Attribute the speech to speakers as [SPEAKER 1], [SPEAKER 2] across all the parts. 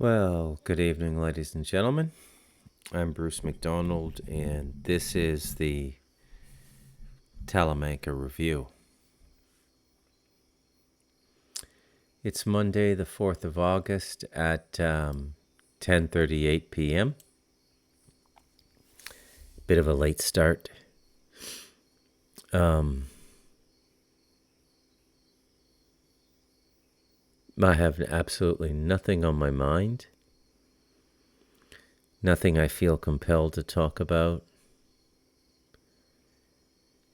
[SPEAKER 1] Well, good evening, ladies and gentlemen. I'm Bruce McDonald, and this is the Talamanca Review. It's Monday, the 4th of August at 10:38 p.m. Bit of a late start. I have absolutely nothing on my mind. Nothing I feel compelled to talk about.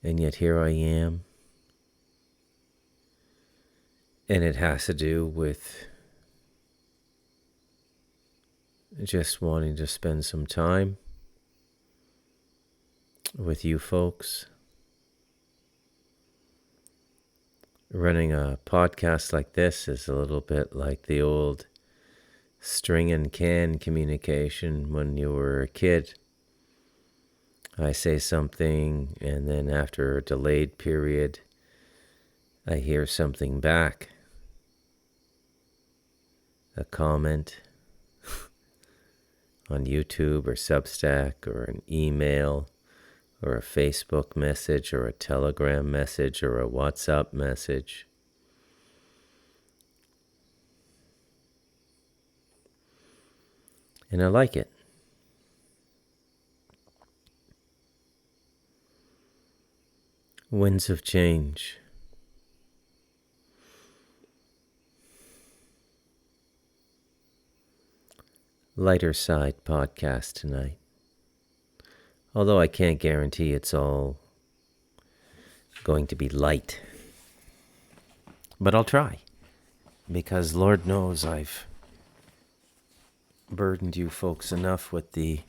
[SPEAKER 1] And yet here I am. And it has to do with just wanting to spend some time with you folks. Running a podcast like this is a little bit like the old string and can communication when you were a kid. I say something, and then after a delayed period, I hear something back. A comment on YouTube or Substack, or an email, or a Facebook message, or a Telegram message, or a WhatsApp message. And I like it. Winds of change. Lighter side podcast tonight. Although I can't guarantee it's all going to be light. But I'll try. Because Lord knows I've burdened you folks enough with the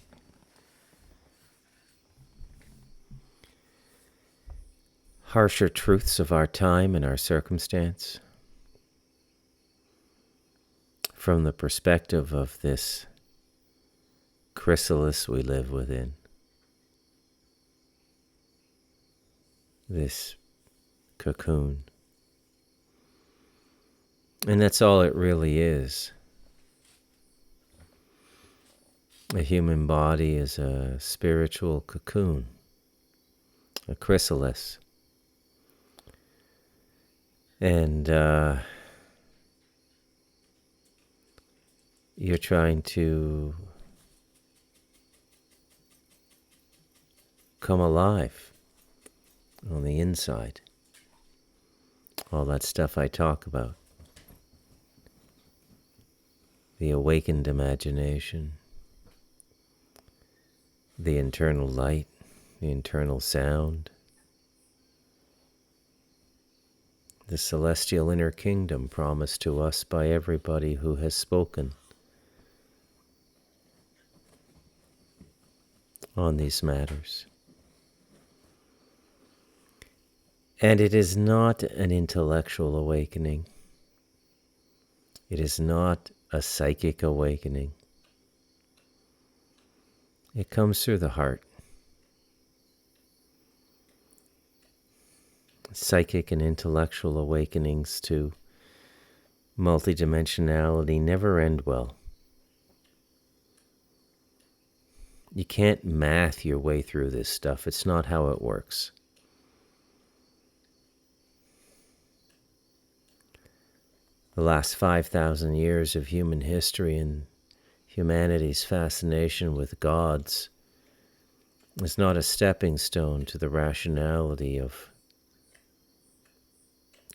[SPEAKER 1] harsher truths of our time and our circumstance. From the perspective of this chrysalis we live within. This cocoon. And that's all it really is. A human body is a spiritual cocoon, a chrysalis. And you're trying to come alive on the inside. All that stuff I talk about. The awakened imagination. The internal light. The internal sound. The celestial inner kingdom promised to us by everybody who has spoken on these matters. And it is not an intellectual awakening. It is not a psychic awakening. It comes through the heart. Psychic and intellectual awakenings to multidimensionality never end well. You can't math your way through this stuff. It's not how it works. The last 5,000 years of human history and humanity's fascination with gods is not a stepping stone to the rationality of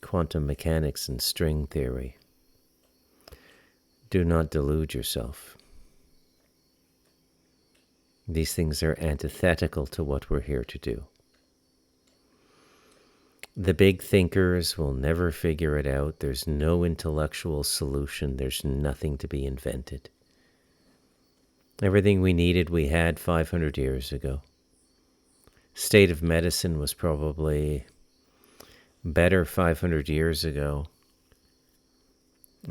[SPEAKER 1] quantum mechanics and string theory. Do not delude yourself. These things are antithetical to what we're here to do. The big thinkers will never figure it out. There's no intellectual solution. There's nothing to be invented. Everything we needed, we had 500 years ago. State of medicine was probably better 500 years ago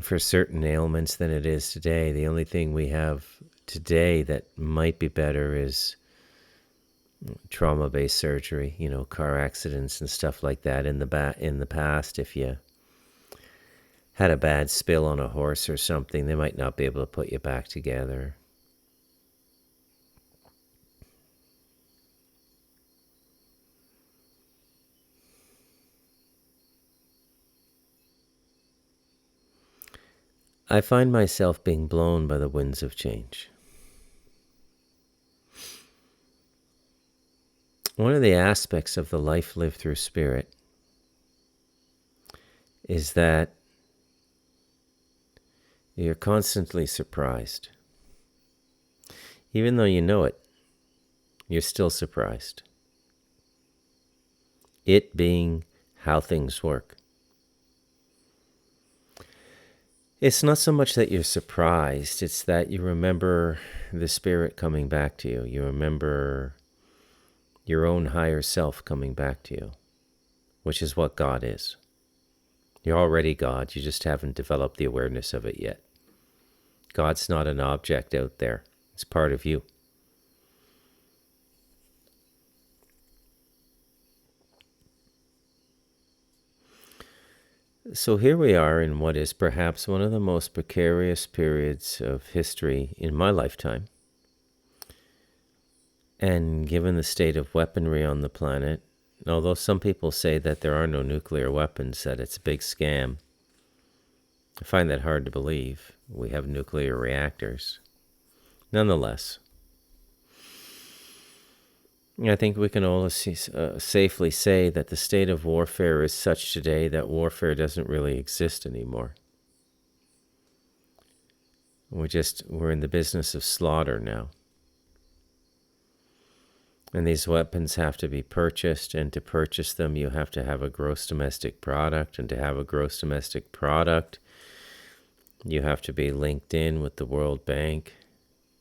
[SPEAKER 1] for certain ailments than it is today. The only thing we have today that might be better is trauma-based surgery, car accidents and stuff like that. In the past, if you had a bad spill on a horse or something, they might not be able to put you back together. I find myself being blown by the winds of change. One of the aspects of the life lived through spirit is that you're constantly surprised. Even though you know it, you're still surprised. It being how things work. It's not so much that you're surprised, it's that you remember the spirit coming back to you. You remember your own higher self coming back to you, which is what God is. You're already God, you just haven't developed the awareness of it yet. God's not an object out there, it's part of you. So here we are in what is perhaps one of the most precarious periods of history in my lifetime. And given the state of weaponry on the planet, although some people say that there are no nuclear weapons, that it's a big scam, I find that hard to believe. We have nuclear reactors. Nonetheless, I think we can all safely say that the state of warfare is such today that warfare doesn't really exist anymore. We're in the business of slaughter now. And these weapons have to be purchased, and to purchase them you have to have a gross domestic product, and to have a gross domestic product you have to be linked in with the World Bank,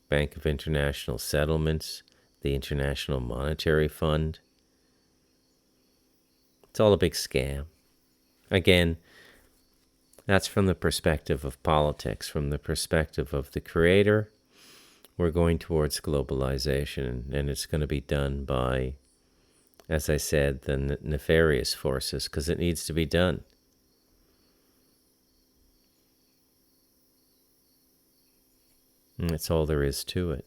[SPEAKER 1] Bank of International Settlements, the International Monetary Fund. It's all a big scam. Again, that's from the perspective of politics. From the perspective of the Creator, we're going towards globalization, and it's going to be done by, as I said, the nefarious forces, because it needs to be done. And that's all there is to it.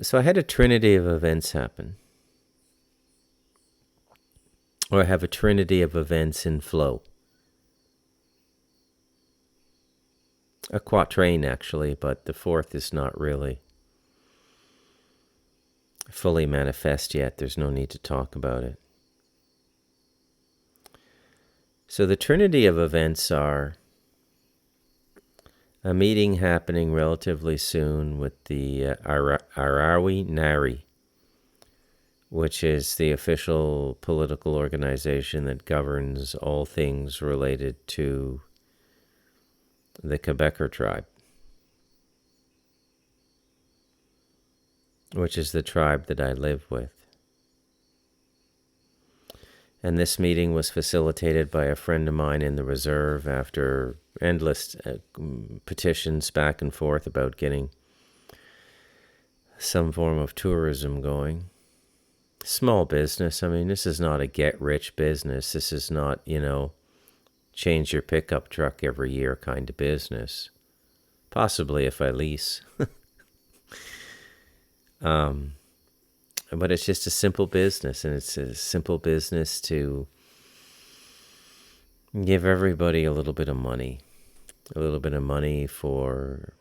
[SPEAKER 1] So I had a trinity of events happen. Or I have a trinity of events in flow. A quatrain, actually, but the fourth is not really fully manifest yet. There's no need to talk about it. So the trinity of events are a meeting happening relatively soon with the Arawi Nari, which is the official political organization that governs all things related to the Quebecer tribe, which is the tribe that I live with. And this meeting was facilitated by a friend of mine in the reserve after endless petitions back and forth about getting some form of tourism going. Small business. I mean, this is not a get-rich business. This is not, change your pickup truck every year kind of business. Possibly if I lease. But it's just a simple business, and it's a simple business to give everybody a little bit of money. A little bit of money for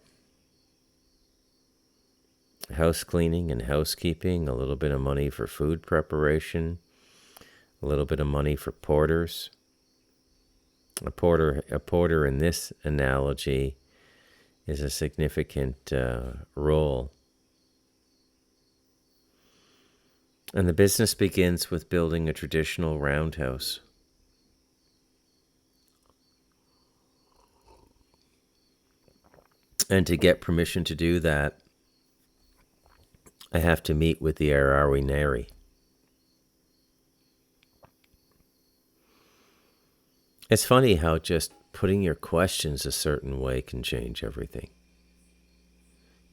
[SPEAKER 1] house cleaning and housekeeping, a little bit of money for food preparation, a little bit of money for porters. A porter in this analogy is a significant role. And the business begins with building a traditional roundhouse. And to get permission to do that, I have to meet with the Arawi Nari. It's funny how just putting your questions a certain way can change everything.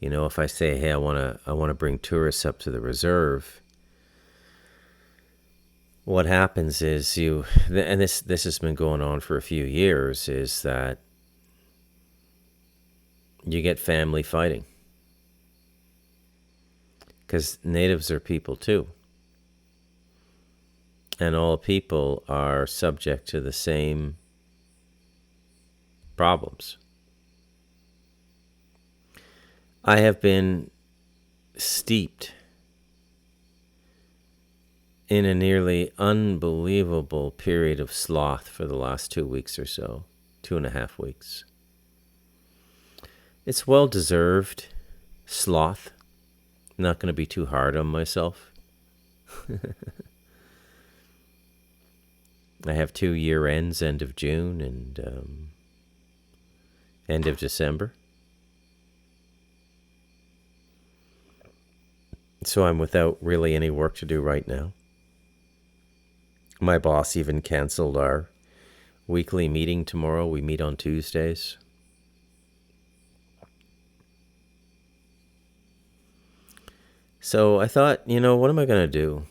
[SPEAKER 1] If I say, hey, I want to bring tourists up to the reserve, what happens is and this has been going on for a few years, is that you get family fighting. Because natives are people too. And all people are subject to the same problems. I have been steeped in a nearly unbelievable period of sloth for the last 2 weeks or so, 2.5 weeks. It's well-deserved sloth. I'm not going to be too hard on myself. I have 2 year ends, end of June and end of December. So I'm without really any work to do right now. My boss even canceled our weekly meeting tomorrow. We meet on Tuesdays. So I thought, what am I going to do?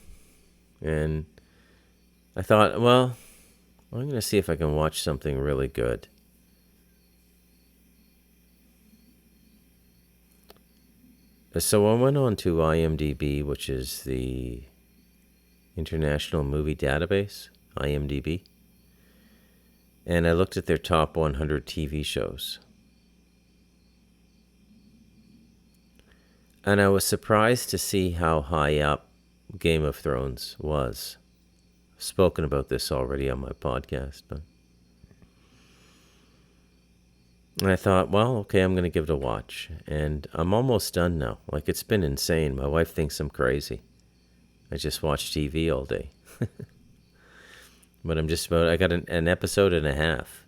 [SPEAKER 1] And I thought, well, I'm going to see if I can watch something really good. So I went on to IMDb, which is the International Movie Database, IMDb. And I looked at their top 100 TV shows. And I was surprised to see how high up Game of Thrones was. I've spoken about this already on my podcast, but I thought, well, okay, I'm going to give it a watch. And I'm almost done now. Like, it's been insane. My wife thinks I'm crazy. I just watch TV all day. But I got an episode and a half.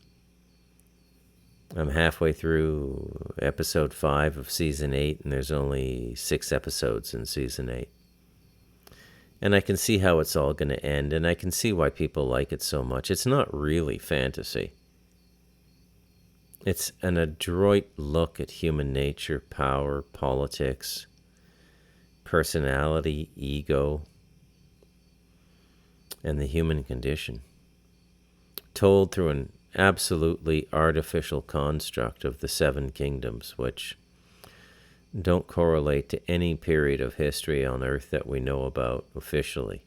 [SPEAKER 1] I'm halfway through episode 5 of season 8, and there's only 6 episodes in season 8. And I can see how it's all going to end, and I can see why people like it so much. It's not really fantasy. It's an adroit look at human nature, power, politics, personality, ego, and the human condition, told through an absolutely artificial construct of the 7 kingdoms, which don't correlate to any period of history on Earth that we know about officially.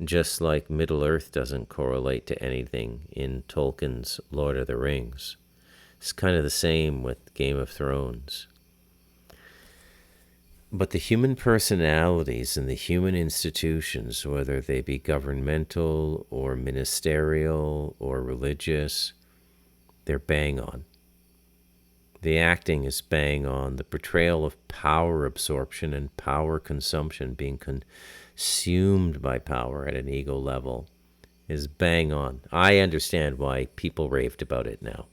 [SPEAKER 1] Just like Middle-earth doesn't correlate to anything in Tolkien's Lord of the Rings. It's kind of the same with Game of Thrones. But the human personalities and the human institutions, whether they be governmental or ministerial or religious, they're bang on. The acting is bang on. The portrayal of power absorption and power consumption, being consumed by power at an ego level, is bang on. I understand why people raved about it now.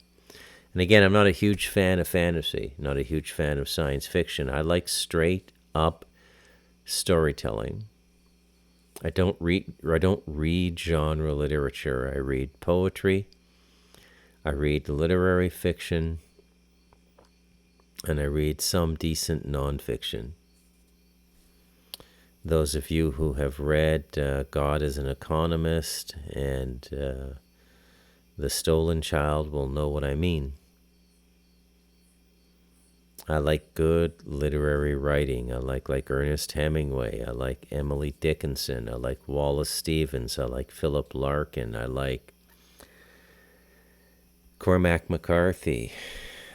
[SPEAKER 1] And again, I'm not a huge fan of fantasy, not a huge fan of science fiction. I like straight up storytelling. I don't read genre literature. I read poetry. I read literary fiction. And I read some decent nonfiction. Those of you who have read God is an Economist and The Stolen Child will know what I mean. I like good literary writing. I like Ernest Hemingway. I like Emily Dickinson. I like Wallace Stevens. I like Philip Larkin. I like Cormac McCarthy.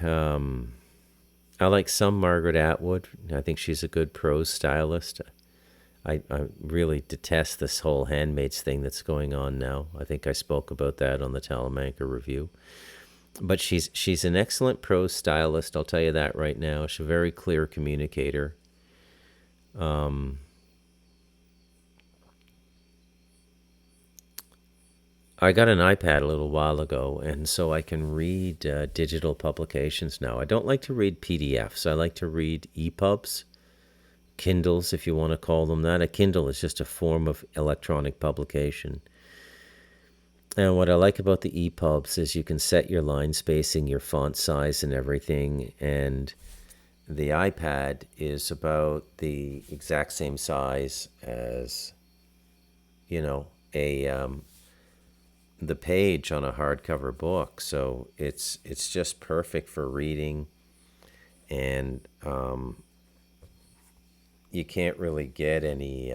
[SPEAKER 1] I like some Margaret Atwood. I think she's a good prose stylist. I really detest this whole Handmaid's thing that's going on now. I think I spoke about that on the Talamanca review. But she's an excellent prose stylist, I'll tell you that right now. She's a very clear communicator. I got an iPad a little while ago, and so I can read digital publications now. I don't like to read PDFs. I like to read EPUBs, Kindles, if you want to call them that. A Kindle is just a form of electronic publication. And what I like about the EPUBs is you can set your line spacing, your font size and everything. And the iPad is about the exact same size as, you know, a the page on a hardcover book. So it's just perfect for reading, and you can't really get any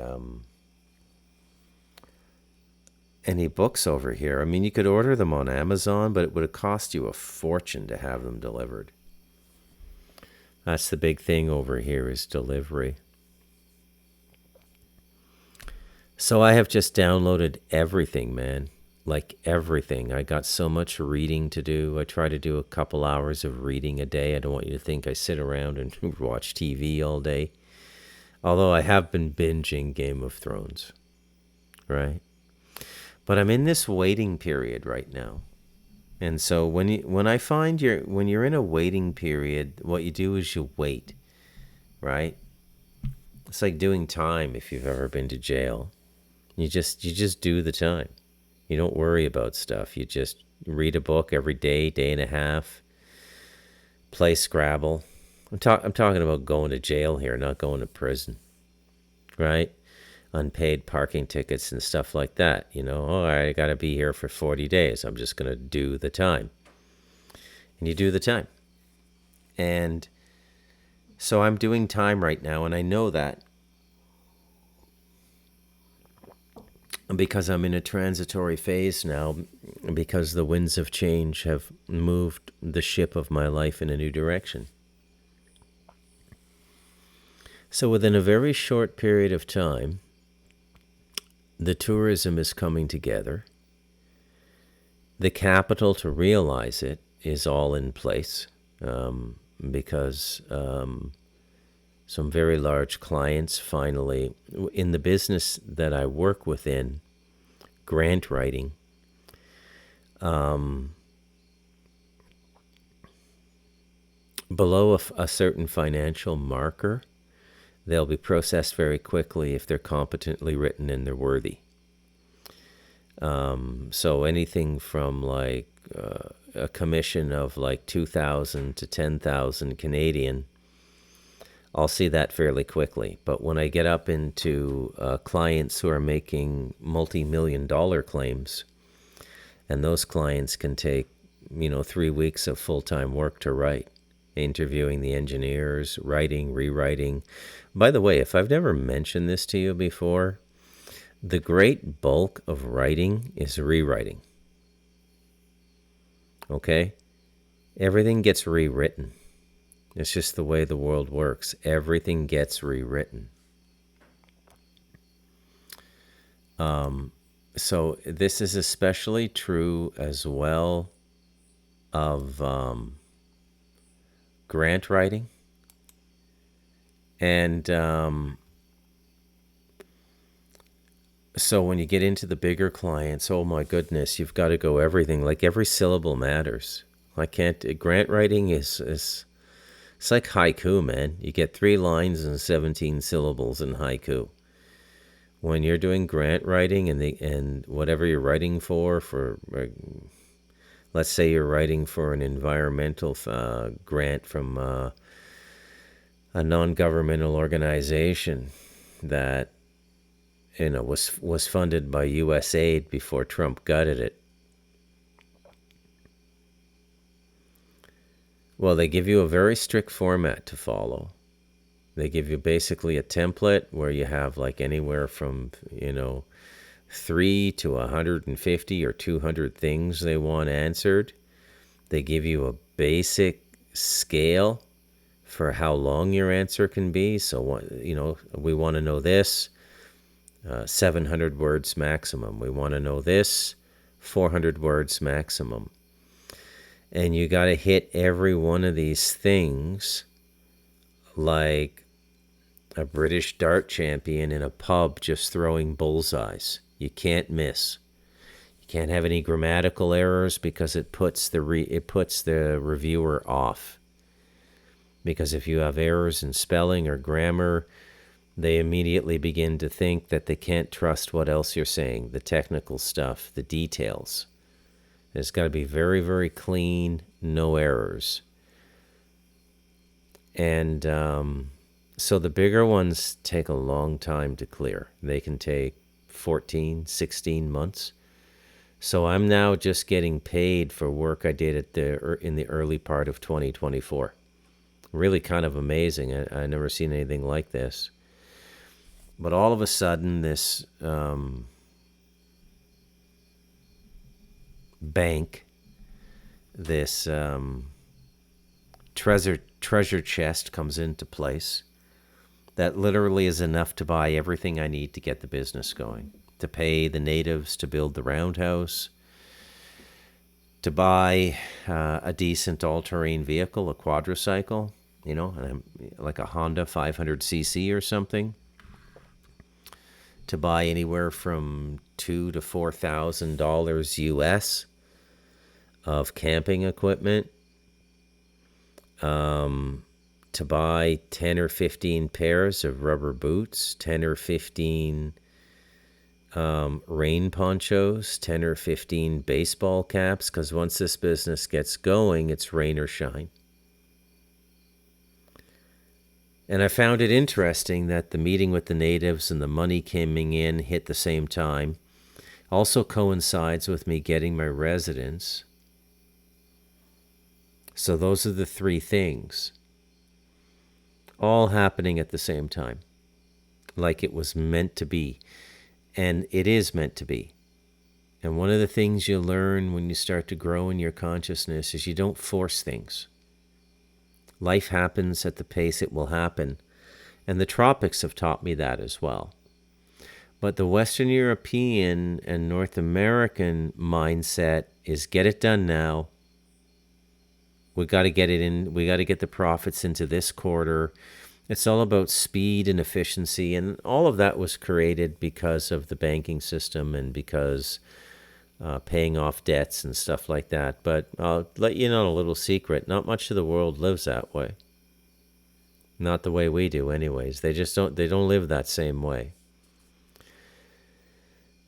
[SPEAKER 1] books over here. I mean, you could order them on Amazon, but it would have cost you a fortune to have them delivered. That's the big thing over here, is delivery. So I have just downloaded everything, man. Like everything. I got so much reading to do. I try to do a couple hours of reading a day. I don't want you to think I sit around and watch TV all day. Although I have been binging Game of Thrones, right? But I'm in this waiting period right now. And so when I find when you're in a waiting period, what you do is you wait, right? It's like doing time if you've ever been to jail. You just do the time. You don't worry about stuff. You just read a book every day, day and a half. Play Scrabble. I'm talking about going to jail here, not going to prison, right? Unpaid parking tickets and stuff like that. You know, oh, I got to be here for 40 days. I'm just going to do the time. And you do the time. And so I'm doing time right now, and I know that because I'm in a transitory phase now, because the winds of change have moved the ship of my life in a new direction. So within a very short period of time, the tourism is coming together. The capital to realize it is all in place, because some very large clients finally, in the business that I work within, grant writing, below a certain financial marker, they'll be processed very quickly if they're competently written and they're worthy. So anything from like a commission of like 2,000 to 10,000 Canadian, I'll see that fairly quickly. But when I get up into clients who are making multi-million-dollar claims, and those clients can take, 3 weeks of full-time work to write, interviewing the engineers, writing, rewriting. By the way, if I've never mentioned this to you before, the great bulk of writing is rewriting. Okay? Everything gets rewritten. It's just the way the world works. Everything gets rewritten. So this is especially true as well of grant writing. And so when you get into the bigger clients, oh my goodness, you've got to go everything. Like every syllable matters. Grant writing is it's like haiku, man. You get 3 lines and 17 syllables in haiku. When you're doing grant writing and whatever you're writing for let's say you're writing for an environmental grant from a non-governmental organization that was funded by USAID before Trump gutted it. Well, they give you a very strict format to follow. They give you basically a template where you have like anywhere from, 3 to 150 or 200 things they want answered. They give you a basic scale for how long your answer can be. So, we want to know this, 700 words maximum. We want to know this, 400 words maximum. And you got to hit every one of these things like a British dart champion in a pub just throwing bullseyes. You can't miss. You can't have any grammatical errors because it puts the reviewer off. Because if you have errors in spelling or grammar, they immediately begin to think that they can't trust what else you're saying, the technical stuff, the details. It's got to be very, very clean, no errors. And so the bigger ones take a long time to clear. They can take 14, 16 months. So I'm now just getting paid for work I did in the early part of 2024. Really kind of amazing. I never seen anything like this. But all of a sudden, this bank, this treasure chest comes into place that literally is enough to buy everything I need to get the business going, to pay the natives to build the roundhouse, to buy a decent all-terrain vehicle, a quadricycle, like a Honda 500cc or something, to buy anywhere from $2,000 to $4,000 US of camping equipment, to buy 10 or 15 pairs of rubber boots, 10 or 15 rain ponchos, 10 or 15 baseball caps, because once this business gets going, it's rain or shine. And I found it interesting that the meeting with the natives and the money coming in hit the same time. Also coincides with me getting my residence. So those are the three things, all happening at the same time, like it was meant to be. And it is meant to be. And one of the things you learn when you start to grow in your consciousness is you don't force things. Life happens at the pace it will happen. And the tropics have taught me that as well. But the Western European and North American mindset is get it done now. We got to get it in. We got to get the profits into this quarter. It's all about speed and efficiency. And all of that was created because of the banking system and because paying off debts and stuff like that. But I'll let you know a little secret. Not much of the world lives that way. Not the way we do anyways. They don't live that same way.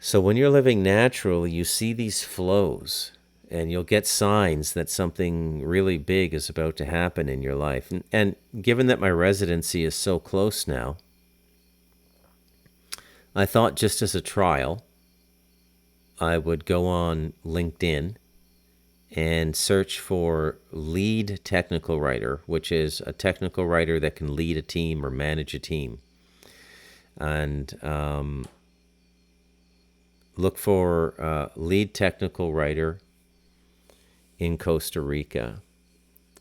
[SPEAKER 1] So when you're living natural, you see these flows and you'll get signs that something really big is about to happen in your life. And given that my residency is so close now, I thought just as a trial, I would go on LinkedIn and search for lead technical writer, which is a technical writer that can lead a team or manage a team. And look for lead technical writer in Costa Rica.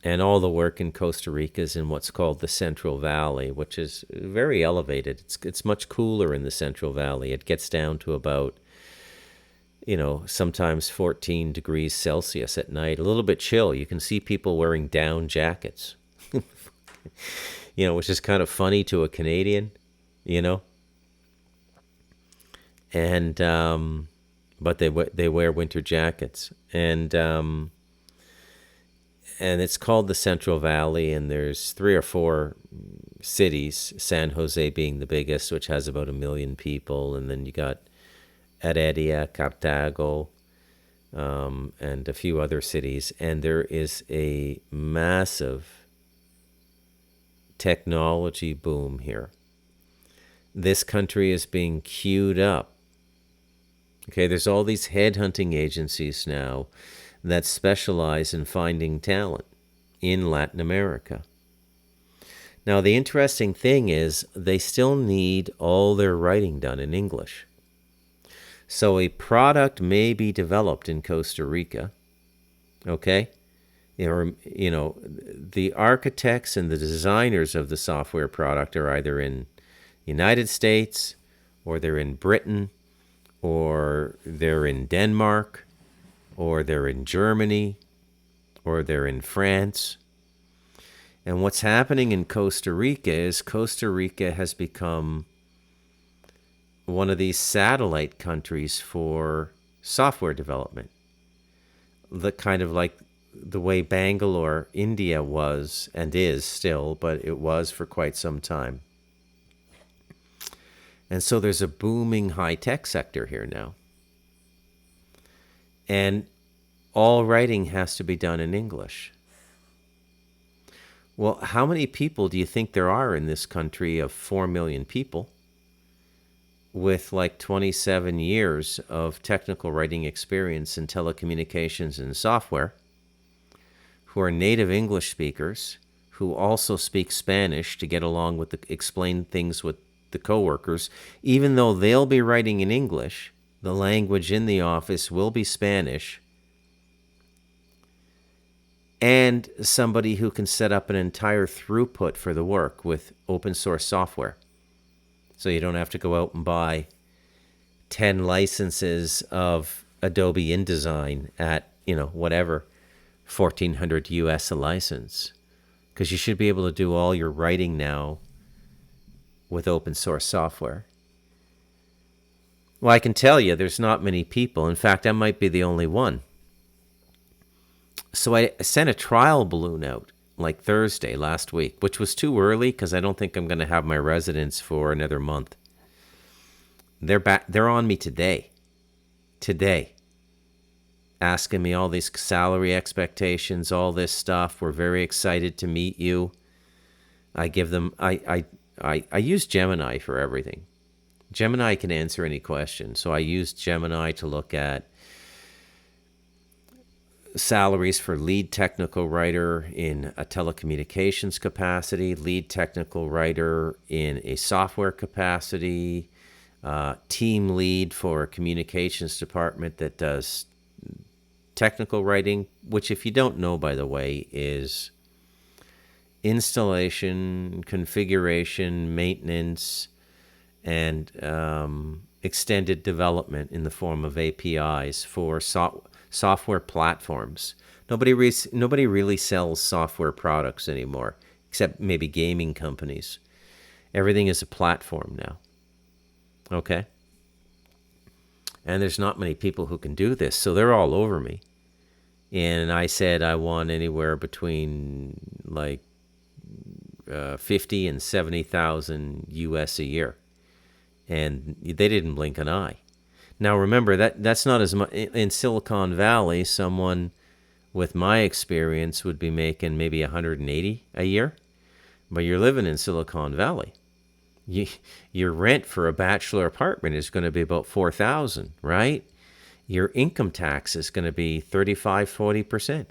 [SPEAKER 1] And all the work in Costa Rica is in what's called the Central Valley, which is very elevated. It's much cooler in the Central Valley. It gets down to about, sometimes 14 degrees Celsius at night, a little bit chill. You can see people wearing down jackets, which is kind of funny to a Canadian, and but they wear winter jackets, and it's called the Central Valley, and there's 3 or 4 cities, San Jose being the biggest, which has about 1 million people, and then you got Heredia, Cartago, and a few other cities, and there is a massive technology boom here. This country is being queued up. Okay, there's all these headhunting agencies now that specialize in finding talent in Latin America. Now, the interesting thing is they still need all their writing done in English. So a product may be developed in Costa Rica, okay? The architects and the designers of the software product are either in United States, or they're in Britain, or they're in Denmark, or they're in Germany, or they're in France. And what's happening in Costa Rica is Costa Rica has become one of these satellite countries for software development. The kind of like the way Bangalore, India was and is still, but it was for quite some time. And so there's a booming high-tech sector here now. And all writing has to be done in English. Well, how many people do you think there are in this country of 4 million people with like 27 years of technical writing experience in telecommunications and software, who are native English speakers, who also speak Spanish to get along with explain things with the coworkers, even though they'll be writing in English, the language in the office will be Spanish, and somebody who can set up an entire throughput for the work with open source software. So you don't have to go out and buy 10 licenses of Adobe InDesign at, whatever, $1,400 US a license. Because you should be able to do all your writing now with open source software. Well, I can tell you there's not many people. In fact, I might be the only one. So I sent a trial balloon out like Thursday last week, which was too early because I don't think I'm going to have my residence for another month. They're on me today, asking me all these salary expectations, all this stuff. We're very excited to meet you. I give them, I use Gemini for everything. Gemini can answer any question. So I used Gemini to look at salaries for lead technical writer in a telecommunications capacity, lead technical writer in a software capacity, team lead for a communications department that does technical writing, which, if you don't know, by the way, is installation, configuration, maintenance, and extended development in the form of APIs for software platforms. Nobody really sells software products anymore, except maybe gaming companies. Everything is a platform now. Okay? And there's not many people who can do this, so they're all over me. And I said I want anywhere between like 50 and 70,000 US a year. And they didn't blink an eye. Now remember, that's not as much. In Silicon Valley, someone with my experience would be making maybe 180 a year. But you're living in Silicon Valley. Your rent for a bachelor apartment is going to be about $4,000, right? Your income tax is going to be 35-40%,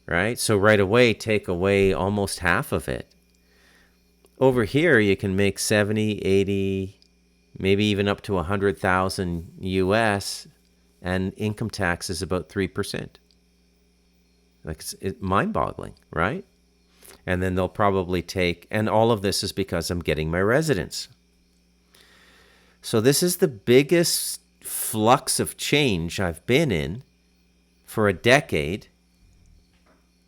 [SPEAKER 1] right? So right away, take away almost half of it. Over here, you can make 70, 80, maybe even up to 100,000 US, and income tax is about 3%. Like, it's mind-boggling, right? And then they'll probably take, and all of this is because I'm getting my residence. So this is the biggest flux of change I've been in for a decade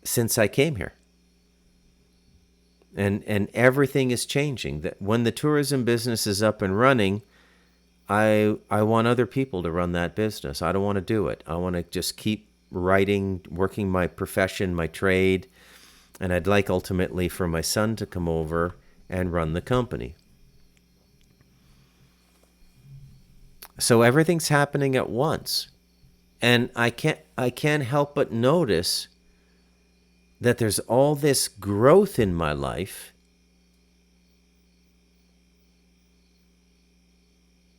[SPEAKER 1] since I came here. And everything is changing. That when the tourism business is up and running, I want other people to run that business. I don't want to do it. I want to just keep writing, working my profession, my trade, and I'd like ultimately for my son to come over and run the company. So everything's happening at once. And I can't help but notice that there's all this growth in my life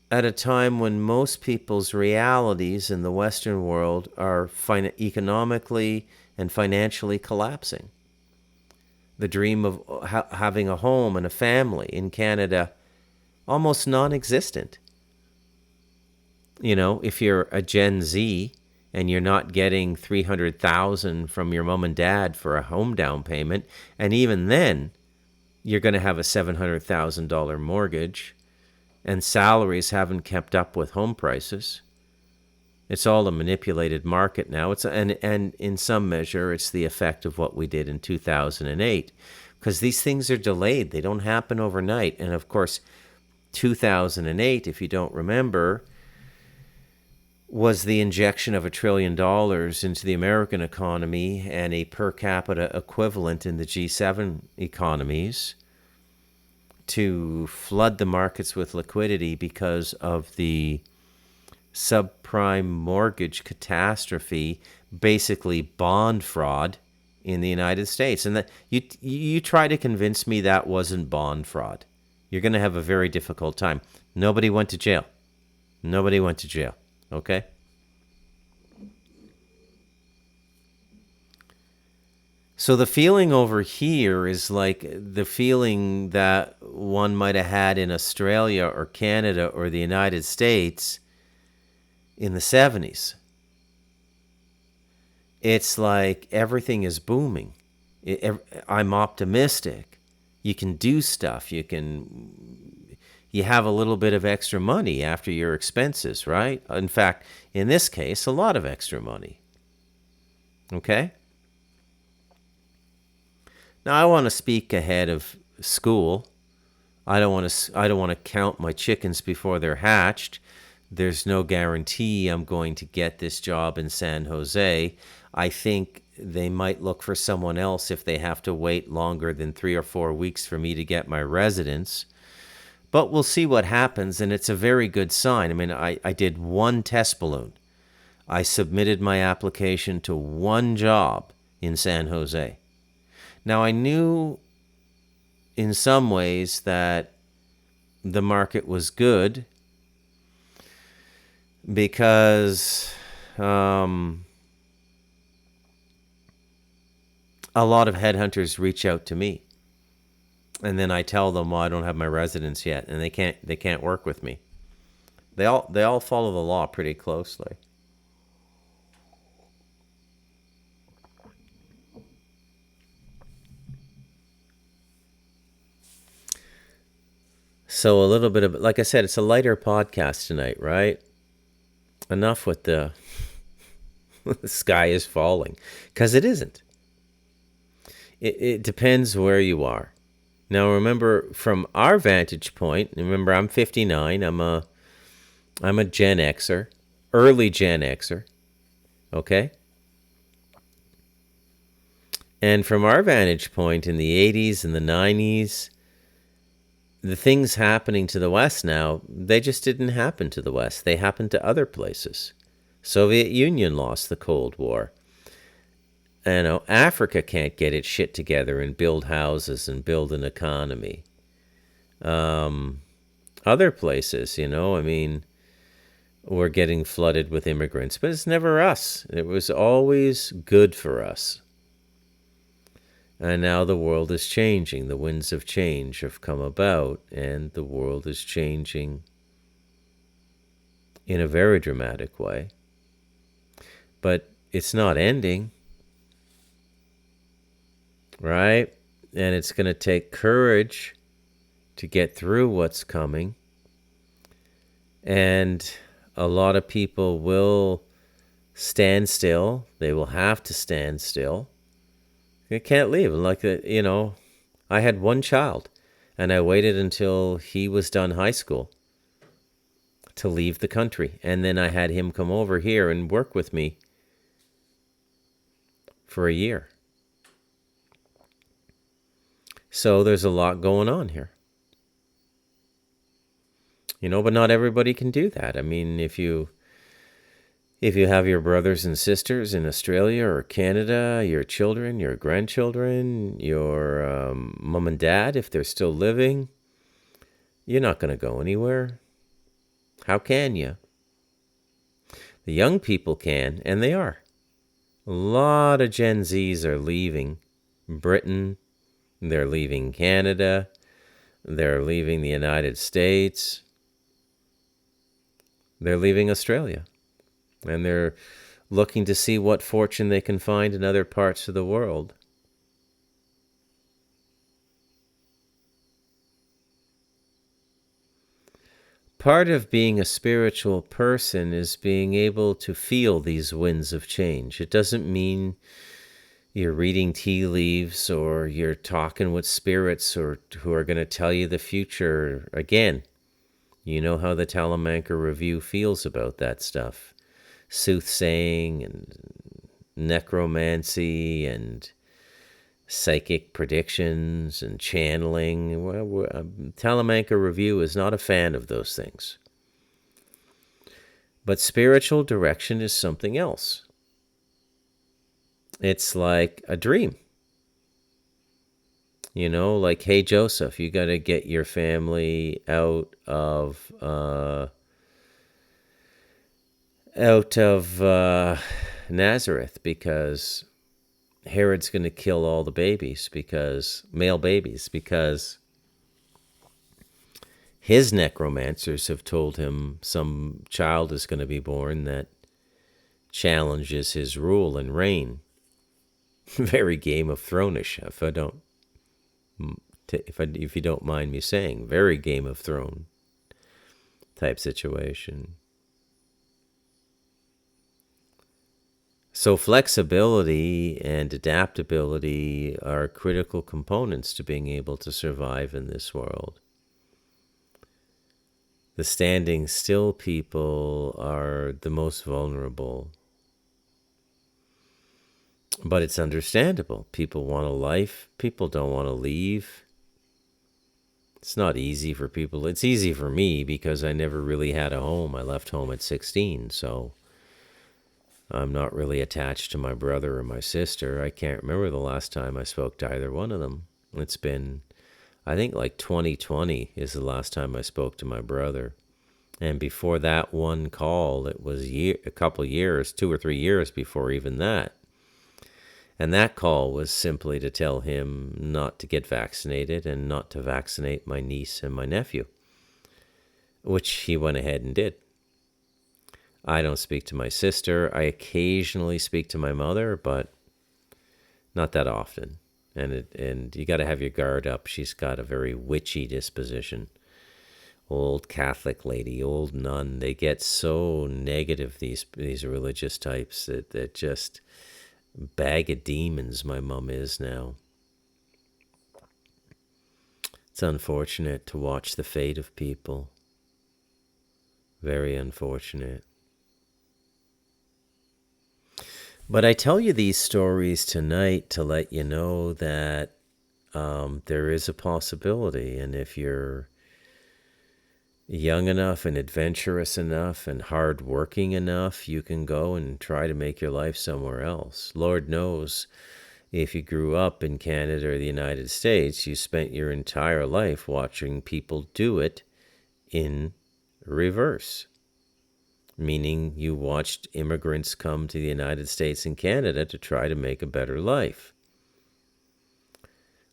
[SPEAKER 1] at a time when most people's realities in the Western world are economically and financially collapsing. The dream of having a home and a family in Canada, almost non-existent. You know, if you're a Gen Z and you're not getting $300,000 from your mom and dad for a home down payment, and even then, you're going to have a $700,000 mortgage, and salaries haven't kept up with home prices. It's all a manipulated market now. And in some measure, it's the effect of what we did in 2008, because these things are delayed. They don't happen overnight. And of course, 2008, if you don't remember, was the injection of $1 trillion into the American economy and a per capita equivalent in the G7 economies to flood the markets with liquidity because of the subprime mortgage catastrophe, basically bond fraud in the United States. And that you try to convince me that wasn't bond fraud, you're going to have a very difficult time. Nobody went to jail. Nobody went to jail. Okay? So the feeling over here is like the feeling that one might have had in Australia or Canada or the United States in the 70s. It's like everything is booming. I'm optimistic. You can do stuff. You have a little bit of extra money after your expenses, right? In fact, in this case, a lot of extra money. Okay? Now I want to speak ahead of school. I don't want to count my chickens before they're hatched. There's no guarantee I'm going to get this job in San Jose. I think they might look for someone else if they have to wait longer than 3 or 4 weeks for me to get my residence. But we'll see what happens, and it's a very good sign. I mean, I did one test balloon. I submitted my application to one job in San Jose. Now, I knew in some ways that the market was good because a lot of headhunters reach out to me. And then I tell them, well, I don't have my residence yet, and they can't work with me. They all follow the law pretty closely. So a little bit of, like I said, it's a lighter podcast tonight, right? Enough with the sky is falling, because it isn't. It depends where you are. Now remember, from our vantage point, remember I'm 59. I'm a Gen Xer, early Gen Xer. Okay? And from our vantage point in the 80s and the 90s, the things happening to the West now, they just didn't happen to the West. They happened to other places. Soviet Union lost the Cold War. Africa can't get its shit together and build houses and build an economy. Other places, we're getting flooded with immigrants, but it's never us. It was always good for us. And now the world is changing. The winds of change have come about, and the world is changing in a very dramatic way. But it's not ending, right? And it's going to take courage to get through what's coming. And a lot of people will stand still. They will have to stand still. They can't leave. I had one child, and I waited until he was done high school to leave the country. And then I had him come over here and work with me for a year. So there's a lot going on here. But not everybody can do that. I mean, if you have your brothers and sisters in Australia or Canada, your children, your grandchildren, your mom and dad, if they're still living, you're not going to go anywhere. How can you? The young people can, and they are. A lot of Gen Zs are leaving Britain. They're leaving Canada. They're leaving the United States. They're leaving Australia. And they're looking to see what fortune they can find in other parts of the world. Part of being a spiritual person is being able to feel these winds of change. It doesn't mean you're reading tea leaves or you're talking with spirits or who are going to tell you the future. Again, you know how the Talamanca Review feels about that stuff. Soothsaying and necromancy and psychic predictions and channeling. Talamanca Review is not a fan of those things. But spiritual direction is something else. it's like a dream. Like, hey, Joseph, you got to get your family out of Nazareth, because Herod's going to kill all the babies, male babies, because his necromancers have told him some child is going to be born that challenges his rule and reign. Very Game of Thrones-ish, if you don't mind me saying. Very Game of Thrones type situation. So flexibility and adaptability are critical components to being able to survive in this world. The standing still people are the most vulnerable. But it's understandable. People want a life. People don't want to leave. It's not easy for people. It's easy for me because I never really had a home. I left home at 16, so I'm not really attached to my brother or my sister. I can't remember the last time I spoke to either one of them. It's been, I think, like 2020 is the last time I spoke to my brother. And before that one call, it was a couple years, 2 or 3 years before even that. And that call was simply to tell him not to get vaccinated and not to vaccinate my niece and my nephew, which he went ahead and did. I don't speak to my sister. I occasionally speak to my mother, but not that often. And you got to have your guard up. She's got a very witchy disposition. Old Catholic lady, old nun. They get so negative, these religious types, that they're just bag of demons. My mom is now. It's unfortunate to watch the fate of people. Very unfortunate. But I tell you these stories tonight to let you know that there is a possibility. And if you're young enough and adventurous enough and hardworking enough, you can go and try to make your life somewhere else. Lord knows, if you grew up in Canada or the United States, you spent your entire life watching people do it in reverse. Meaning you watched immigrants come to the United States and Canada to try to make a better life.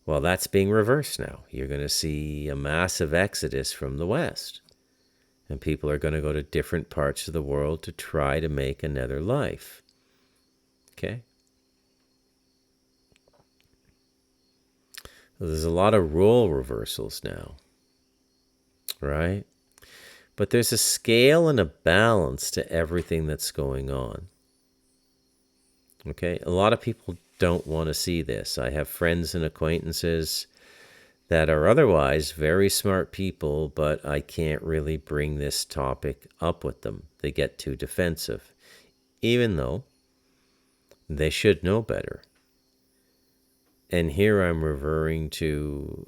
[SPEAKER 1] Well, that's being reversed now. You're going to see a massive exodus from the West. And people are going to go to different parts of the world to try to make another life. Okay? There's a lot of role reversals now. Right? But there's a scale and a balance to everything that's going on. Okay? A lot of people don't want to see this. I have friends and acquaintances that are otherwise very smart people, but I can't really bring this topic up with them. They get too defensive, even though they should know better. And here I'm referring to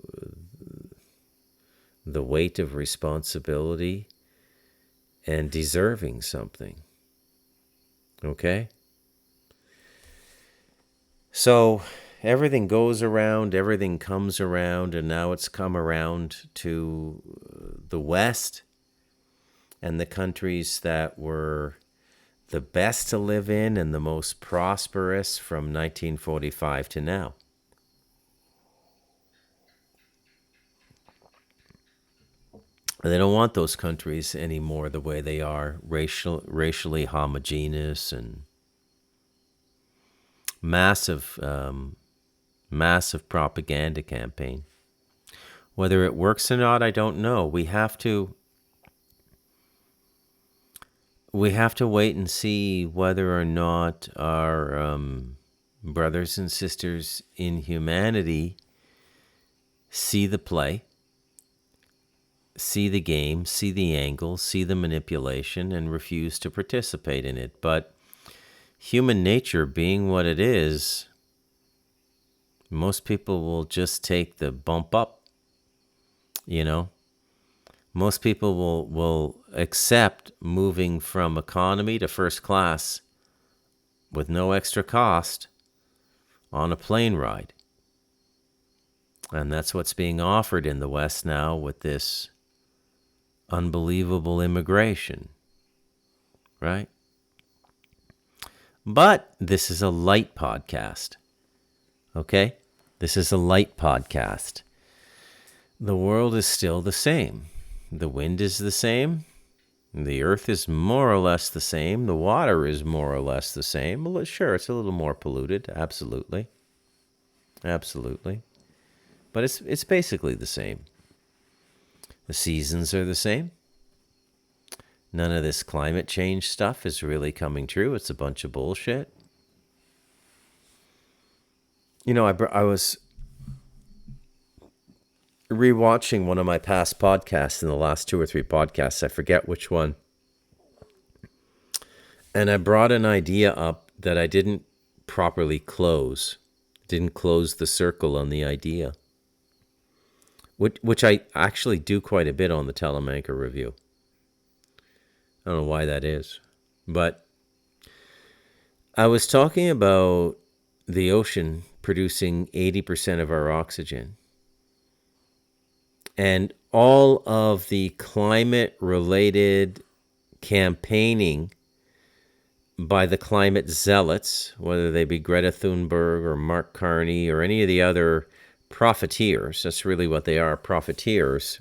[SPEAKER 1] the weight of responsibility and deserving something. Okay? So everything goes around, everything comes around, and now it's come around to the West and the countries that were the best to live in and the most prosperous from 1945 to now. They don't want those countries anymore the way they are, racially homogeneous and massive propaganda campaign. Whether it works or not, I don't know. We have to wait and see whether or not our brothers and sisters in humanity see the play, see the game, see the angle, see the manipulation, and refuse to participate in it. But human nature being what it is, most people will just take the bump up, Most people will accept moving from economy to first class with no extra cost on a plane ride. And that's what's being offered in the West now with this unbelievable immigration, right? But this is a light podcast, okay? This is a light podcast. The world is still the same. The wind is the same. The earth is more or less the same. The water is more or less the same. Well, sure, it's a little more polluted. Absolutely. Absolutely. But it's basically the same. The seasons are the same. None of this climate change stuff is really coming true. It's a bunch of bullshit. You know, I was rewatching one of my past podcasts in the last 2 or 3 podcasts. I forget which one. And I brought an idea up that I didn't properly close. Didn't close the circle on the idea. Which I actually do quite a bit on the Telemanker Review. I don't know why that is. But I was talking about the ocean producing 80% of our oxygen. And all of the climate-related campaigning by the climate zealots, whether they be Greta Thunberg or Mark Carney or any of the other profiteers, that's really what they are, profiteers.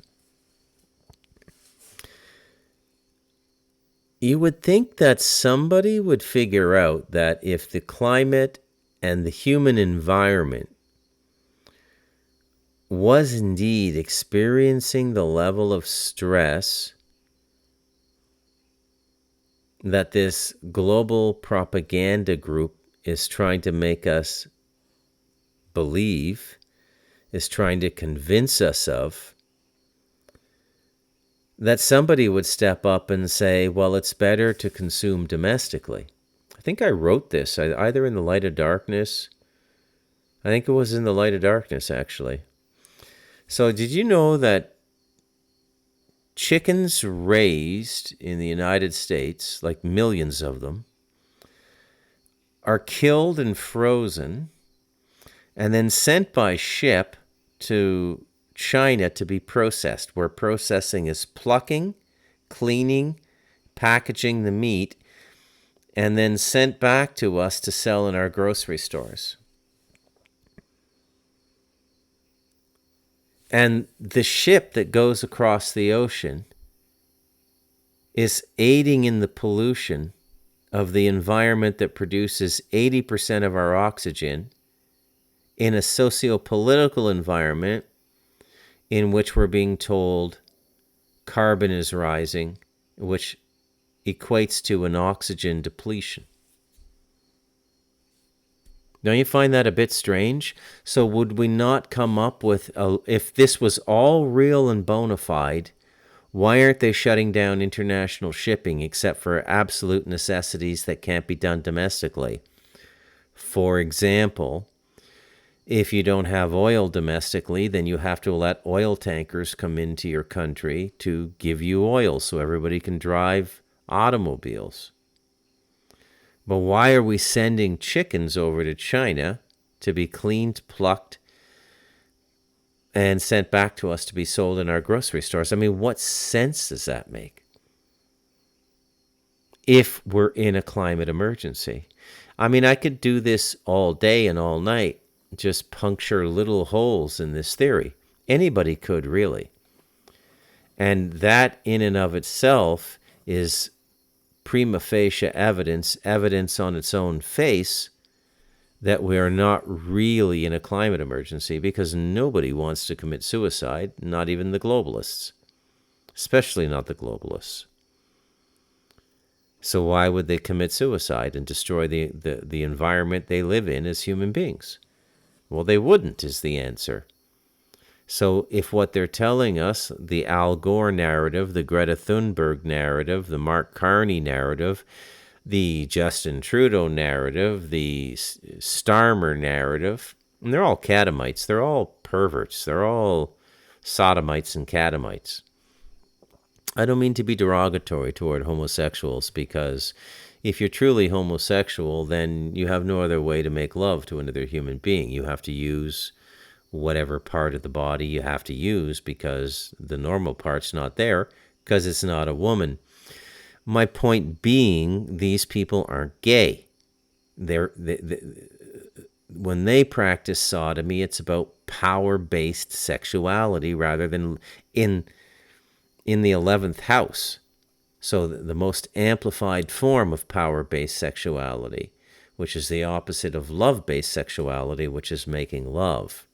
[SPEAKER 1] You would think that somebody would figure out that if the climate and the human environment was indeed experiencing the level of stress that this global propaganda group is trying to make us believe, is trying to convince us of, that somebody would step up and say, well, it's better to consume domestically. I think I wrote this either in The Light of Darkness. I think it was in The Light of Darkness, actually. So did you know that chickens raised in the United States, like millions of them, are killed and frozen and then sent by ship to China to be processed, where processing is plucking, cleaning, packaging the meat, and then sent back to us to sell in our grocery stores? And the ship that goes across the ocean is aiding in the pollution of the environment that produces 80% of our oxygen in a socio-political environment in which we're being told carbon is rising, which equates to an oxygen depletion. Don't you find that a bit strange? So would we not come up with, if this was all real and bona fide, why aren't they shutting down international shipping except for absolute necessities that can't be done domestically? For example, if you don't have oil domestically, then you have to let oil tankers come into your country to give you oil so everybody can drive automobiles. But why are we sending chickens over to China to be cleaned, plucked, and sent back to us to be sold in our grocery stores? I mean, what sense does that make if we're in a climate emergency? I mean, I could do this all day and all night, just puncture little holes in this theory. Anybody could, really. And that in and of itself is prima facie evidence on its own face that we are not really in a climate emergency, because nobody wants to commit suicide, not even the globalists, especially not the globalists. So why would they commit suicide and destroy the environment they live in as human beings? Well, they wouldn't, is the answer. So if what they're telling us, the Al Gore narrative, the Greta Thunberg narrative, the Mark Carney narrative, the Justin Trudeau narrative, the Starmer narrative, and they're all catamites, they're all perverts, they're all sodomites and catamites. I don't mean to be derogatory toward homosexuals, because If you're truly homosexual, then you have no other way to make love to another human being. You have to use whatever part of the body you have to use because the normal part's not there because it's not a woman. My point being, these people aren't gay. When they practice sodomy, it's about power-based sexuality rather than in the 11th house. So the most amplified form of power-based sexuality, which is the opposite of love-based sexuality, which is making love.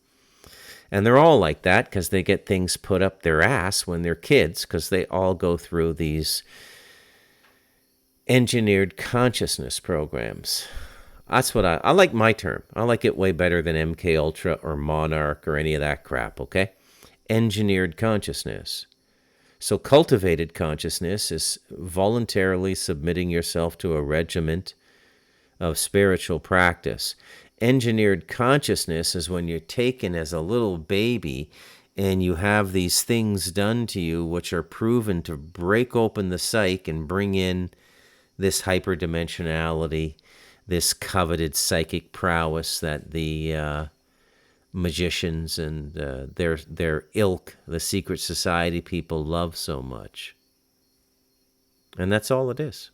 [SPEAKER 1] And they're all like that because they get things put up their ass when they're kids because they all go through these engineered consciousness programs. That's what I like my term. I like it way better than MK Ultra or Monarch or any of that crap, okay? Engineered consciousness. So cultivated consciousness is voluntarily submitting yourself to a regiment of spiritual practice. Engineered consciousness is when you're taken as a little baby and you have these things done to you which are proven to break open the psyche and bring in this hyperdimensionality, this coveted psychic prowess that the magicians and their ilk, the secret society people, love so much. And that's all it is.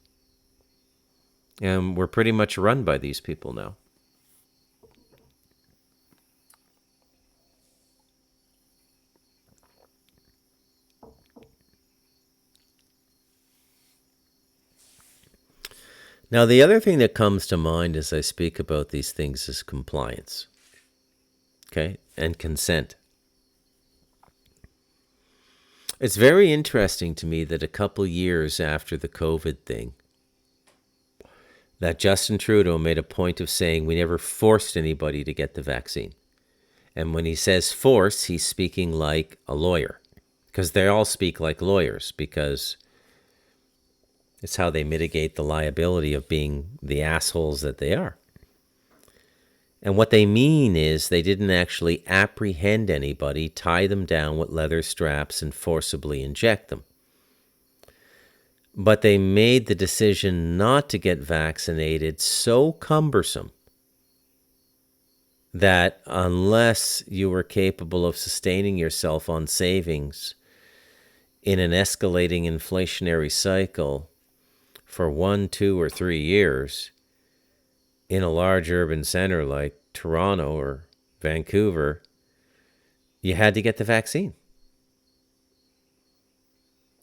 [SPEAKER 1] And we're pretty much run by these people now. Now, the other thing that comes to mind as I speak about these things is compliance, okay, and consent. It's very interesting to me that a couple years after the COVID thing, that Justin Trudeau made a point of saying we never forced anybody to get the vaccine. And when he says force, he's speaking like a lawyer, because they all speak like lawyers, because it's how they mitigate the liability of being the assholes that they are. And what they mean is they didn't actually apprehend anybody, tie them down with leather straps, and forcibly inject them. But they made the decision not to get vaccinated so cumbersome that unless you were capable of sustaining yourself on savings in an escalating inflationary cycle for 1, 2, or 3 years in a large urban center like Toronto or Vancouver, you had to get the vaccine.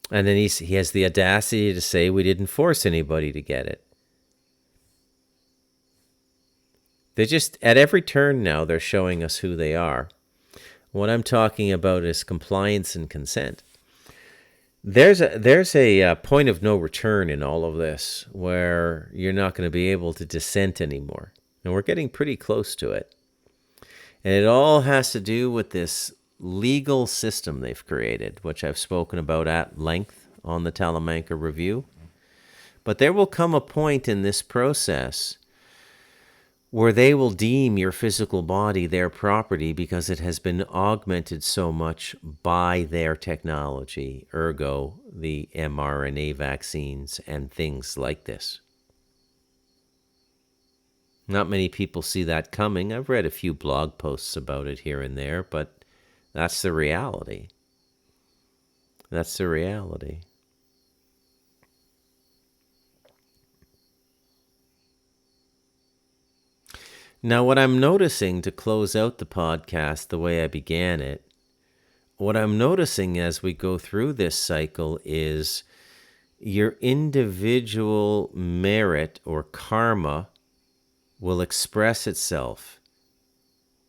[SPEAKER 1] And then he has the audacity to say we didn't force anybody to get it. They just, at every turn now, they're showing us who they are. What I'm talking about is compliance and consent. There's a point of no return in all of this where you're not going to be able to dissent anymore. And we're getting pretty close to it. And it all has to do with this legal system they've created, which I've spoken about at length on the Talamanca Review. But there will come a point in this process where they will deem your physical body their property because it has been augmented so much by their technology, ergo the mRNA vaccines and things like this. Not many people see that coming. I've read a few blog posts about it here and there, but that's the reality. That's the reality. Now, what I'm noticing to close out the podcast the way I began it, what I'm noticing as we go through this cycle is your individual merit or karma will express itself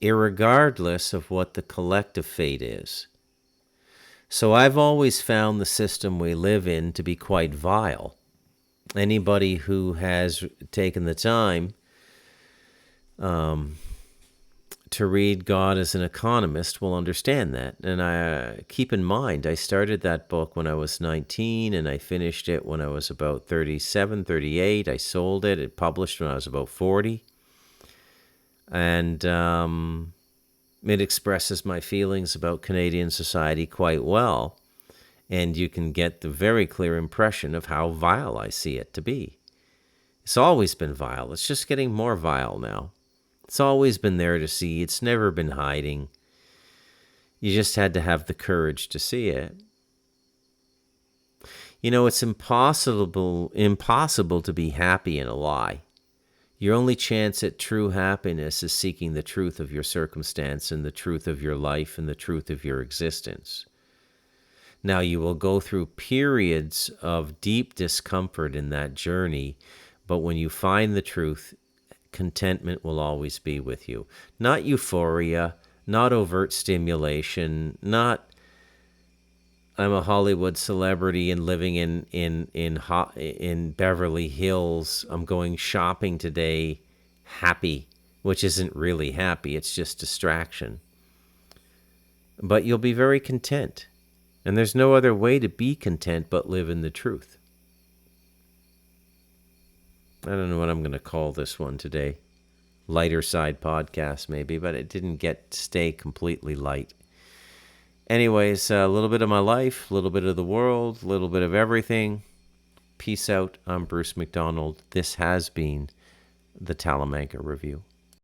[SPEAKER 1] irregardless of what the collective fate is. So I've always found the system we live in to be quite vile. Anybody who has taken the time to read God as an Economist will understand that. And I keep in mind, I started that book when I was 19 and I finished it when I was about 37, 38. I sold it. It published when I was about 40. And it expresses my feelings about Canadian society quite well. And you can get the very clear impression of how vile I see it to be. It's always been vile. It's just getting more vile now. It's always been there to see. It's never been hiding. You just had to have the courage to see it. It's impossible to be happy in a lie. Your only chance at true happiness is seeking the truth of your circumstance and the truth of your life and the truth of your existence. Now, you will go through periods of deep discomfort in that journey, but when you find the truth, contentment will always be with you. Not euphoria, not overt stimulation, not I'm a Hollywood celebrity and living in Beverly Hills. I'm going shopping today, happy, which isn't really happy. It's just distraction. But you'll be very content. And there's no other way to be content but live in the truth. I don't know what I'm going to call this one today. Lighter side podcast maybe, but it didn't stay completely light. Anyways, a little bit of my life, a little bit of the world, a little bit of everything. Peace out. I'm Bruce McDonald. This has been the Talamanca Review.